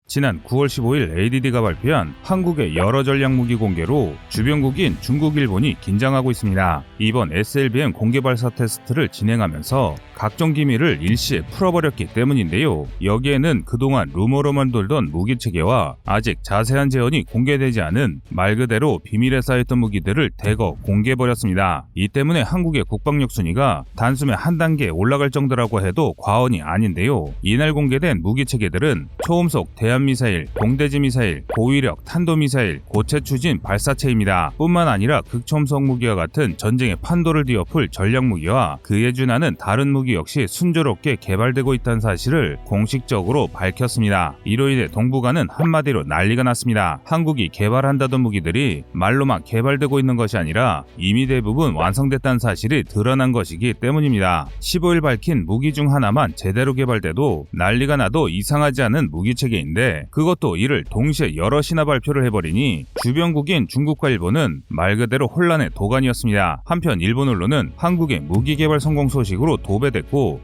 지난 9월 15일 ADD가 발표한 한국의 여러 전략무기 공개로 주변국인 중국, 일본이 긴장하고 있습니다. 이번 SLBM 공개 발사 테스트를 진행하면서 각종 기밀을 일시에 풀어버렸기 때문인데요. 여기에는 그동안 루머로만 돌던 무기체계와 아직 자세한 재현이 공개되지 않은 말 그대로 비밀에 쌓였던 무기들을 대거 공개해버렸습니다. 이 때문에 한국의 국방력 순위가 단숨에 한 단계 올라갈 정도라고 해도 과언이 아닌데요. 이날 공개된 무기체계들은 초음속 대한미사일, 공대지 미사일, 고위력 탄도미사일, 고체 추진 발사체입니다. 뿐만 아니라 극초음속 무기와 같은 전쟁의 판도를 뒤엎을 전략무기와 그에 준하는 다른 무기 역시 순조롭게 개발되고 있다는 사실을 공식적으로 밝혔습니다. 이로 인해 동북아는 한마디로 난리가 났습니다. 한국이 개발한다던 무기들이 말로만 개발되고 있는 것이 아니라 이미 대부분 완성됐다는 사실이 드러난 것이기 때문입니다. 15일 밝힌 무기 중 하나만 제대로 개발돼도 난리가 나도 이상하지 않은 무기체계인데 그것도 이를 동시에 여럿이나 발표를 해버리니 주변국인 중국과 일본은 말 그대로 혼란의 도가니였습니다. 한편 일본 언론은 한국의 무기 개발 성공 소식으로 도배됐고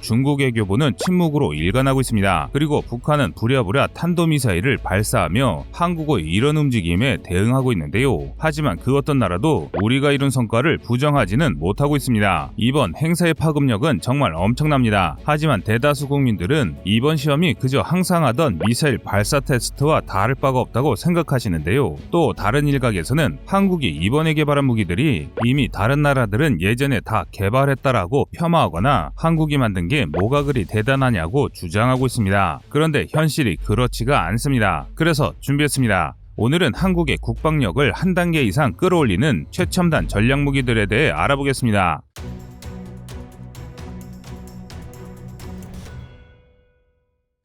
중국 외교부는 침묵으로 일관하고 있습니다. 그리고 북한은 부랴부랴 탄도미사일을 발사하며 한국의 이런 움직임에 대응하고 있는데요. 하지만 그 어떤 나라도 우리가 이룬 성과를 부정하지는 못하고 있습니다. 이번 행사의 파급력은 정말 엄청납니다. 하지만 대다수 국민들은 이번 시험이 그저 항상 하던 미사일 발사 테스트와 다를 바가 없다고 생각하시는데요. 또 다른 일각에서는 한국이 이번에 개발한 무기들이 이미 다른 나라들은 예전에 다 개발했다라고 폄하하거나 한국이 만든 게 뭐가 그리 대단하냐고 주장하고 있습니다. 그런데 현실이 그렇지가 않습니다. 그래서 준비했습니다. 오늘은 한국의 국방력을 한 단계 이상 끌어올리는 최첨단 전략무기들에 대해 알아보겠습니다.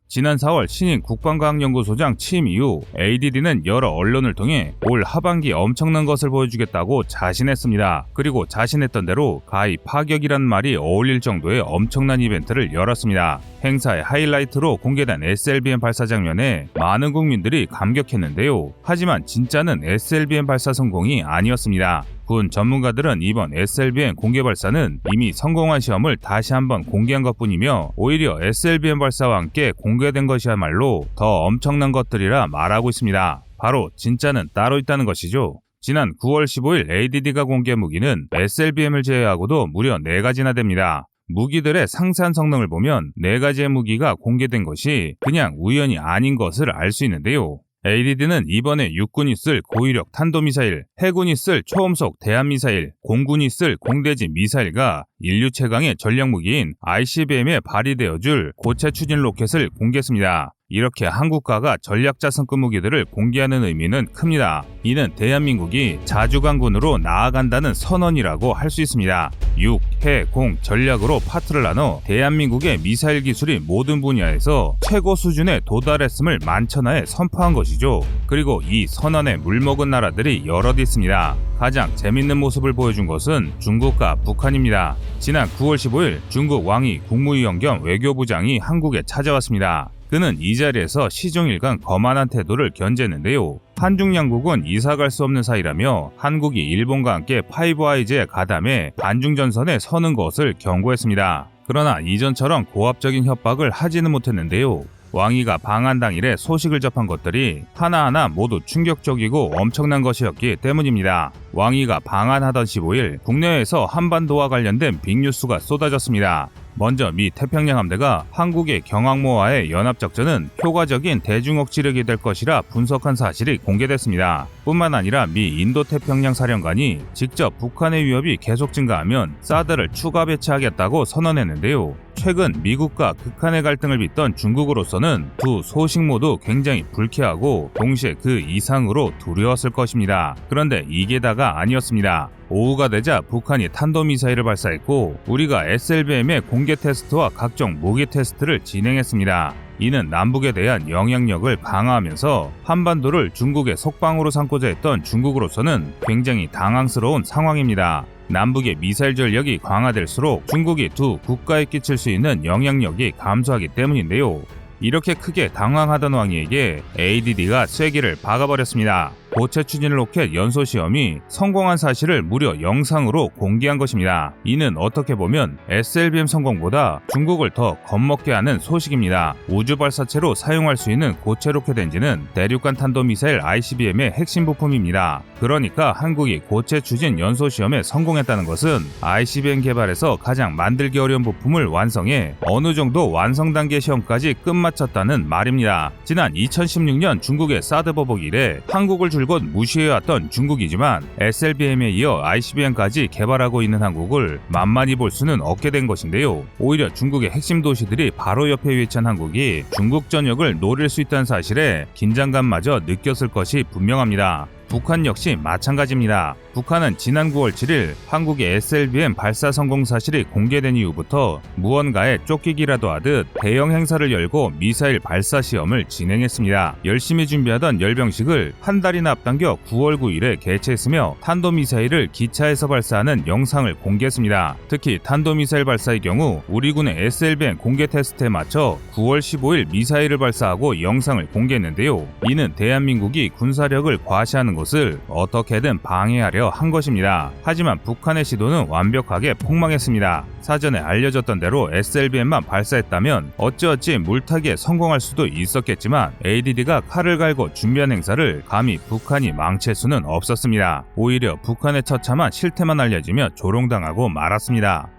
지난 4월 신인 국방과학연구소장 취임 이후 ADD는 여러 언론을 통해 올 하반기 엄청난 것을 보여주겠다고 자신했습니다. 그리고 자신했던 대로 가히 파격이란 말이 어울릴 정도의 엄청난 이벤트를 열었습니다. 행사의 하이라이트로 공개된 SLBM 발사 장면에 많은 국민들이 감격했는데요. 하지만 진짜는 SLBM 발사 성공이 아니었습니다. 군 전문가들은 이번 SLBM 공개 발사는 이미 성공한 시험을 다시 한번 공개한 것뿐이며 오히려 SLBM 발사와 함께 공개된 것이야말로 더 엄청난 것들이라 말하고 있습니다. 바로 진짜는 따로 있다는 것이죠. 지난 9월 15일 ADD가 공개한 무기는 SLBM을 제외하고도 무려 4가지나 됩니다. 무기들의 상세한 성능을 보면 4가지의 무기가 공개된 것이 그냥 우연이 아닌 것을 알 수 있는데요. ADD는 이번에 육군이 쓸 고위력 탄도미사일, 해군이 쓸 초음속 대한미사일, 공군이 쓸 공대지 미사일과 인류 최강의 전략무기인 ICBM에 발휘되어줄 고체 추진 로켓을 공개했습니다. 이렇게 한국가가 전략자성급 무기들을 공개하는 의미는 큽니다. 이는 대한민국이 자주강군으로 나아간다는 선언이라고 할 수 있습니다. 육, 해, 공, 전략으로 파트를 나눠 대한민국의 미사일 기술이 모든 분야에서 최고 수준에 도달했음을 만천하에 선포한 것이죠. 그리고 이 선언에 물먹은 나라들이 여럿 있습니다. 가장 재밌는 모습을 보여준 것은 중국과 북한입니다. 지난 9월 15일 중국 왕이 국무위원 겸 외교부장이 한국에 찾아왔습니다. 그는 이 자리에서 시종일관 거만한 태도를 견제했는데요. 한중 양국은 이사갈 수 없는 사이라며 한국이 일본과 함께 파이브 아이즈에 가담해 반중전선에 서는 것을 경고했습니다. 그러나 이전처럼 고압적인 협박을 하지는 못했는데요. 왕이가 방한 당일에 소식을 접한 것들이 하나하나 모두 충격적이고 엄청난 것이었기 때문입니다. 왕이가 방한하던 15일 국내에서 한반도와 관련된 빅뉴스가 쏟아졌습니다. 먼저 미 태평양 함대가 한국의 경항모와의 연합작전은 효과적인 대중억지력이 될 것이라 분석한 사실이 공개됐습니다. 뿐만 아니라 미 인도태평양 사령관이 직접 북한의 위협이 계속 증가하면 사드를 추가 배치하겠다고 선언했는데요. 최근 미국과 극한의 갈등을 빚던 중국으로서는 두 소식 모두 굉장히 불쾌하고 동시에 그 이상으로 두려웠을 것입니다. 그런데 이게 다가 아니었습니다. 오후가 되자 북한이 탄도미사일을 발사했고 우리가 SLBM의 공개 테스트와 각종 무기 테스트를 진행했습니다. 이는 남북에 대한 영향력을 강화하면서 한반도를 중국의 속방으로 삼고자 했던 중국으로서는 굉장히 당황스러운 상황입니다. 남북의 미사일 전력이 강화될수록 중국이 두 국가에 끼칠 수 있는 영향력이 감소하기 때문인데요. 이렇게 크게 당황하던 왕이에게 ADD가 쐐기를 박아버렸습니다. 고체 추진 로켓 연소 시험이 성공한 사실을 무려 영상으로 공개한 것입니다. 이는 어떻게 보면 SLBM 성공보다 중국을 더 겁먹게 하는 소식입니다. 우주 발사체로 사용할 수 있는 고체 로켓 엔진은 대륙간 탄도미사일 ICBM의 핵심 부품입니다. 그러니까 한국이 고체 추진 연소 시험에 성공했다는 것은 ICBM 개발에서 가장 만들기 어려운 부품을 완성해 어느 정도 완성 단계 시험까지 끝마쳤다는 말입니다. 지난 2016년 중국의 사드 보복 이래 한국을 줄곧 무시해왔던 중국이지만 SLBM에 이어 ICBM까지 개발하고 있는 한국을 만만히 볼 수는 없게 된 것인데요. 오히려 중국의 핵심 도시들이 바로 옆에 위치한 한국이 중국 전역을 노릴 수 있다는 사실에 긴장감마저 느꼈을 것이 분명합니다. 북한 역시 마찬가지입니다. 북한은 지난 9월 7일 한국의 SLBM 발사 성공 사실이 공개된 이후부터 무언가에 쫓기기라도 하듯 대형 행사를 열고 미사일 발사 시험을 진행했습니다. 열심히 준비하던 열병식을 한 달이나 앞당겨 9월 9일에 개최했으며 탄도미사일을 기차에서 발사하는 영상을 공개했습니다. 특히 탄도미사일 발사의 경우 우리 군의 SLBM 공개 테스트에 맞춰 9월 15일 미사일을 발사하고 영상을 공개했는데요. 이는 대한민국이 군사력을 과시하는 것을 어떻게든 방해하려 한 것입니다. 하지만 북한의 시도는 완벽하게 폭망했습니다. 사전에 알려졌던 대로 SLBM만 발사했다면 어찌어찌 물타기에 성공할 수도 있었겠지만 ADD가 칼을 갈고 준비한 행사를 감히 북한이 망칠 수는 없었습니다. 오히려 북한의 처참한 실태만 알려지며 조롱당하고 말았습니다.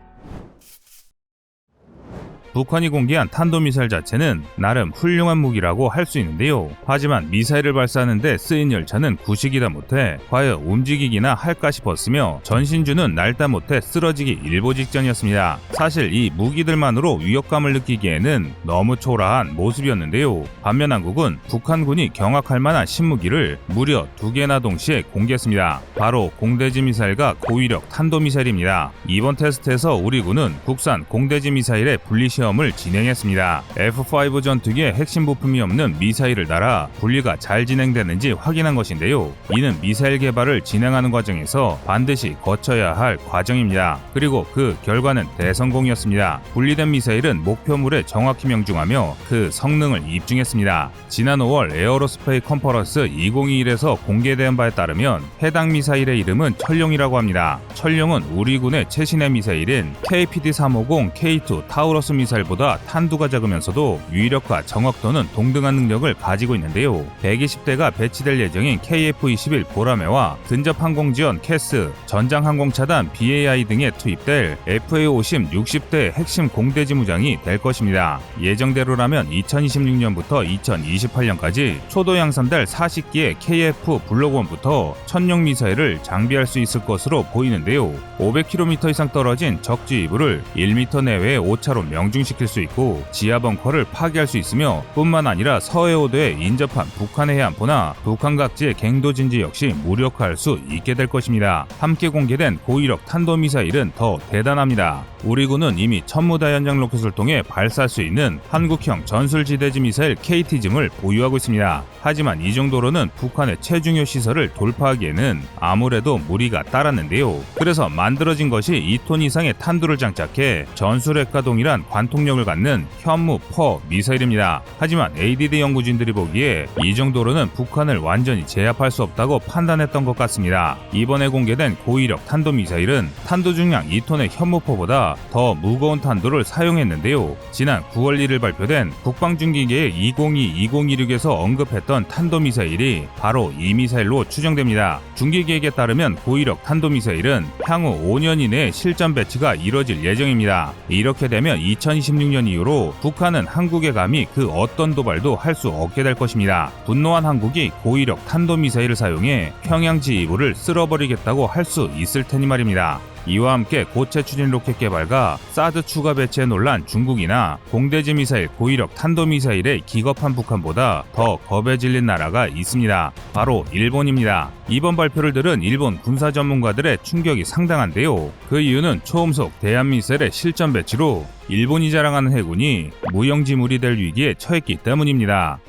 북한이 공개한 탄도미사일 자체는 나름 훌륭한 무기라고 할 수 있는데요. 하지만 미사일을 발사하는데 쓰인 열차는 구식이다 못해 과연 움직이기나 할까 싶었으며 전신주는 날다 못해 쓰러지기 일보 직전이었습니다. 사실 이 무기들만으로 위협감을 느끼기에는 너무 초라한 모습이었는데요. 반면 한국은 북한군이 경악할 만한 신무기를 무려 2개나 동시에 공개했습니다. 바로 공대지 미사일과 고위력 탄도미사일입니다. 이번 테스트에서 우리 군은 국산 공대지 미사일의 분리시험 을 진행했습니다. F5 전투기의 핵심 부품이 없는 미사일을 달아 분리가 잘 진행되는지 확인한 것인데요. 이는 미사일 개발을 진행하는 과정에서 반드시 거쳐야 할 과정입니다. 그리고 그 결과는 대성공이었습니다. 분리된 미사일은 목표물에 정확히 명중하며 그 성능을 입증했습니다. 지난 5월 에어로스페이 컨퍼런스 2021에서 공개된 바에 따르면 해당 미사일의 이름은 철룡이라고 합니다. 철룡은 우리 군의 최신의 미사일인 KPD-350K2 타우러스 미사일보다 탄두가 작으면서도 위력과 정확도는 동등한 능력을 가지고 있는데요. 120대가 배치될 예정인 KF-21 보라매와 근접항공지원 캐스, 전장항공차단 BAI 등에 투입될 FA-50 60대 핵심 공대지 무장이 될 것입니다. 예정대로라면 2026년부터 2028년까지 초도 양산될 40기의 KF 블록1부터 천룡 미사일을 장비할 수 있을 것으로 보이는데요. 500km 이상 떨어진 적지휘부를 1m 내외의 오차로 명중시킬 수 있고 지하 벙커를 파괴할 수 있으며 뿐만 아니라 서해오도에 인접한 북한의 해안포나 북한 각지의 갱도진지 역시 무력화할 수 있게 될 것입니다. 함께 공개된 고위력 탄도미사일은 더 대단합니다. 우리 군은 이미 천무다연장 로켓을 통해 발사할 수 있는 한국형 전술지대지 미사일 KT즘을 보유하고 있습니다. 하지만 이 정도로는 북한의 최중요 시설을 돌파하기에는 아무래도 무리가 따랐는데요. 그래서 만들어진 것이 2톤 이상의 탄두를 장착해 전술핵과 동일한 관통력을 갖는 현무-퍼 미사일입니다. 하지만 ADD 연구진들이 보기에 이 정도로는 북한을 완전히 제압할 수 없다고 판단했던 것 같습니다. 이번에 공개된 고위력 탄도미사일은 탄두 중량 2톤의 현무포보다 더 무거운 탄두를 사용했는데요. 지난 9월 1일 발표된 국방중기계의 2022-2026에서 언급했던 탄도미사일이 바로 이 미사일로 추정됩니다. 중기계획에 따르면 고위력 탄도미사일은 향후 5년 이내에 실전 배치가 이뤄질 예정입니다. 이렇게 되면 2026년 이후로 북한은 한국에 감히 그 어떤 도발도 할 수 없게 될 것입니다. 분노한 한국이 고위력 탄도미사일을 사용해 평양 지휘부를 쓸어버리겠다고 할 수 있을 테니 말입니다. 이와 함께 고체 추진 로켓 개발과 사드 추가 배치에 놀란 중국이나 공대지 미사일 고위력 탄도미사일에 기겁한 북한보다 더 겁에 질린 나라가 있습니다. 바로 일본입니다. 이번 발표를 들은 일본 군사 전문가들의 충격이 상당한데요. 그 이유는 초음속 대한미사일의 실전 배치로 일본이 자랑하는 해군이 무용지물이 될 위기에 처했기 때문입니다.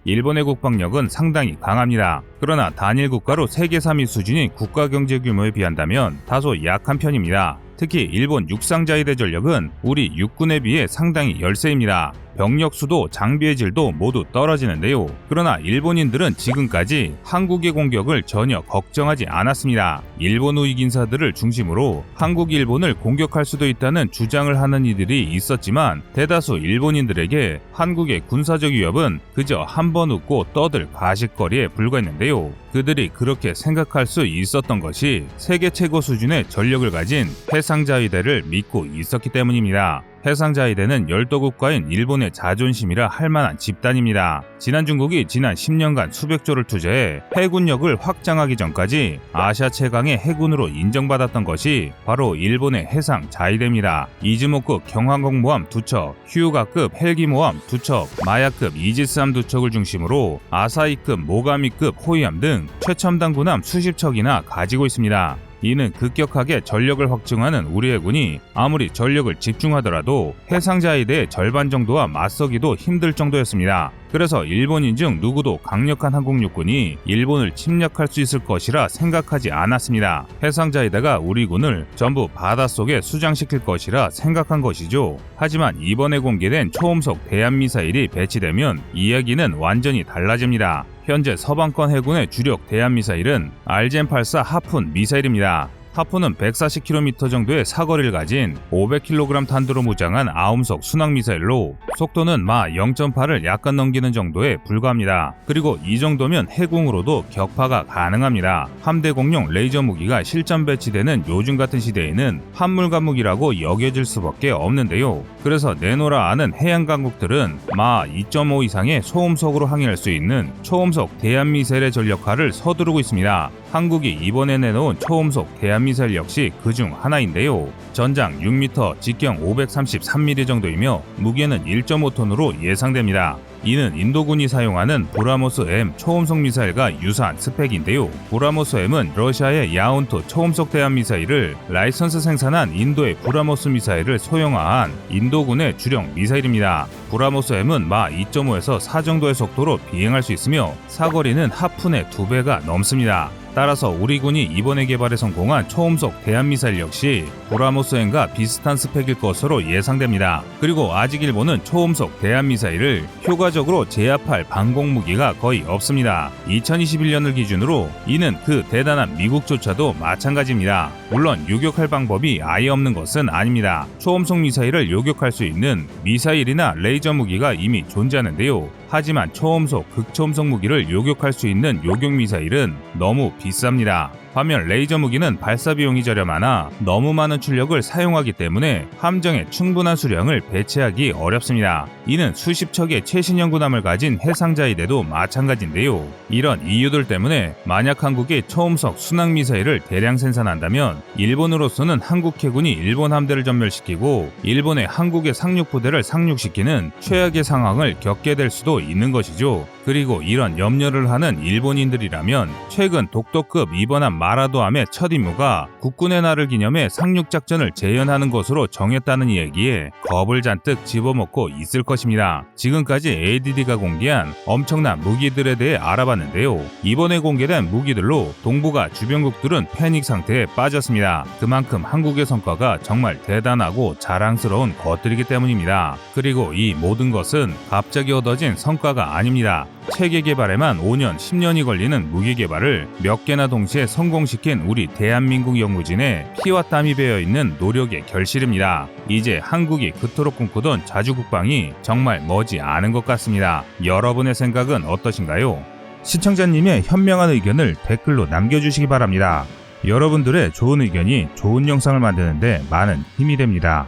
일본의 국방력은 상당히 강합니다. 그러나 단일 국가로 세계 3위 수준인 국가 경제 규모에 비한다면 다소 약한 편입니다. 특히 일본 육상자위대 전력은 우리 육군에 비해 상당히 열세입니다. 병력 수도 장비의 질도 모두 떨어지는데요. 그러나 일본인들은 지금까지 한국의 공격을 전혀 걱정하지 않았습니다. 일본 우익 인사들을 중심으로 한국 일본을 공격할 수도 있다는 주장을 하는 이들이 있었지만 대다수 일본인들에게 한국의 군사적 위협은 그저 한 번 웃고 떠들 가십거리에 불과했는데요. 그들이 그렇게 생각할 수 있었던 것이 세계 최고 수준의 전력을 가진 해상자위대를 믿고 있었기 때문입니다. 해상자위대는 열도국가인 일본의 자존심이라 할 만한 집단입니다. 지난 중국이 지난 10년간 수백조를 투자해 해군력을 확장하기 전까지 아시아 최강의 해군으로 인정받았던 것이 바로 일본의 해상자위대입니다. 이즈모급 경항공모함 2척, 휴가급 헬기모함 2척, 마야급 이지스함 2척을 중심으로 아사히급 모가미급 호위함 등 최첨단 군함 수십 척이나 가지고 있습니다. 이는 급격하게 전력을 확증하는 우리 해군이 아무리 전력을 집중하더라도 해상자위대의 절반 정도와 맞서기도 힘들 정도였습니다. 그래서 일본인 중 누구도 강력한 항공육군이 일본을 침략할 수 있을 것이라 생각하지 않았습니다. 해상자위대가 우리 군을 전부 바닷속에 수장시킬 것이라 생각한 것이죠. 하지만 이번에 공개된 초음속 대한미사일이 배치되면 이야기는 완전히 달라집니다. 현재 서방권 해군의 주력 대한미사일은 RGM-84 하푼 미사일입니다. 하푼은 140km 정도의 사거리를 가진 500kg 탄두로 무장한 아움석 순항미사일로 속도는 마 0.8을 약간 넘기는 정도에 불과합니다. 그리고 이 정도면 해공으로도 격파가 가능합니다. 함대 공용 레이저 무기가 실전 배치되는 요즘 같은 시대에는 한물간 무기라고 여겨질 수밖에 없는데요. 그래서 내노라 아는 해양 강국들은 마 2.5 이상의 소음속으로 항해할 수 있는 초음속 대한미사일의 전력화를 서두르고 있습니다. 한국이 이번에 내놓은 초음속 대한미사일 역시 그중 하나인데요. 전장 6m, 직경 533mm 정도이며 무게는 1.5톤으로 예상됩니다. 이는 인도군이 사용하는 브라모스-M 초음속 미사일과 유사한 스펙인데요. 브라모스-M은 러시아의 야온투 초음속 대한미사일을 라이선스 생산한 인도의 브라모스 미사일을 소형화한 인도군의 주력 미사일입니다. 브라모스-M은 마 2.5에서 4 정도의 속도로 비행할 수 있으며 사거리는 하푼의 2배가 넘습니다. 따라서 우리 군이 이번에 개발에 성공한 초음속 대한미사일 역시 브라모스-M과 비슷한 스펙일 것으로 예상됩니다. 그리고 아직 일본은 초음속 대한미사일을 효과적으로 제압할 방공무기가 거의 없습니다. 2021년을 기준으로 이는 그 대단한 미국조차도 마찬가지입니다. 물론 요격할 방법이 아예 없는 것은 아닙니다. 초음속 미사일을 요격할 수 있는 미사일이나 레이저 무기가 이미 존재하는데요. 하지만 초음속, 극초음속 무기를 요격할 수 있는 요격 미사일은 너무 비쌉니다. 반면 레이저 무기는 발사 비용이 저렴하나 너무 많은 출력을 사용하기 때문에 함정에 충분한 수량을 배치하기 어렵습니다. 이는 수십 척의 최신형 군함을 가진 해상자위대도 마찬가지인데요. 이런 이유들 때문에 만약 한국이 초음속 순항 미사일을 대량 생산한다면 일본으로서는 한국 해군이 일본 함대를 전멸시키고 일본의 한국의 상륙부대를 상륙시키는 최악의 상황을 겪게 될 수도 있는 것이죠. 그리고 이런 염려를 하는 일본인들이라면 최근 독도급 입원한 마라도함의 첫 임무가 국군의 날을 기념해 상륙작전을 재현하는 것으로 정했다는 이야기에 겁을 잔뜩 집어먹고 있을 것입니다. 지금까지 ADD가 공개한 엄청난 무기들에 대해 알아봤는데요. 이번에 공개된 무기들로 동북아 주변국들은 패닉 상태에 빠졌습니다. 그만큼 한국의 성과가 정말 대단하고 자랑스러운 것들이기 때문입니다. 그리고 이 모든 것은 갑자기 얻어진 성과가 아닙니다. 체계 개발에만 5년, 10년이 걸리는 무기 개발을 몇 개나 동시에 성공시킨 우리 대한민국 연구진의 피와 땀이 배어있는 노력의 결실입니다. 이제 한국이 그토록 꿈꾸던 자주국방이 정말 머지 않은 것 같습니다. 여러분의 생각은 어떠신가요? 시청자님의 현명한 의견을 댓글로 남겨주시기 바랍니다. 여러분들의 좋은 의견이 좋은 영상을 만드는데 많은 힘이 됩니다.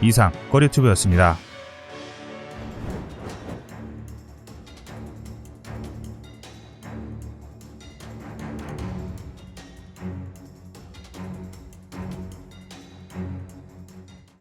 이상 꺼리튜브였습니다.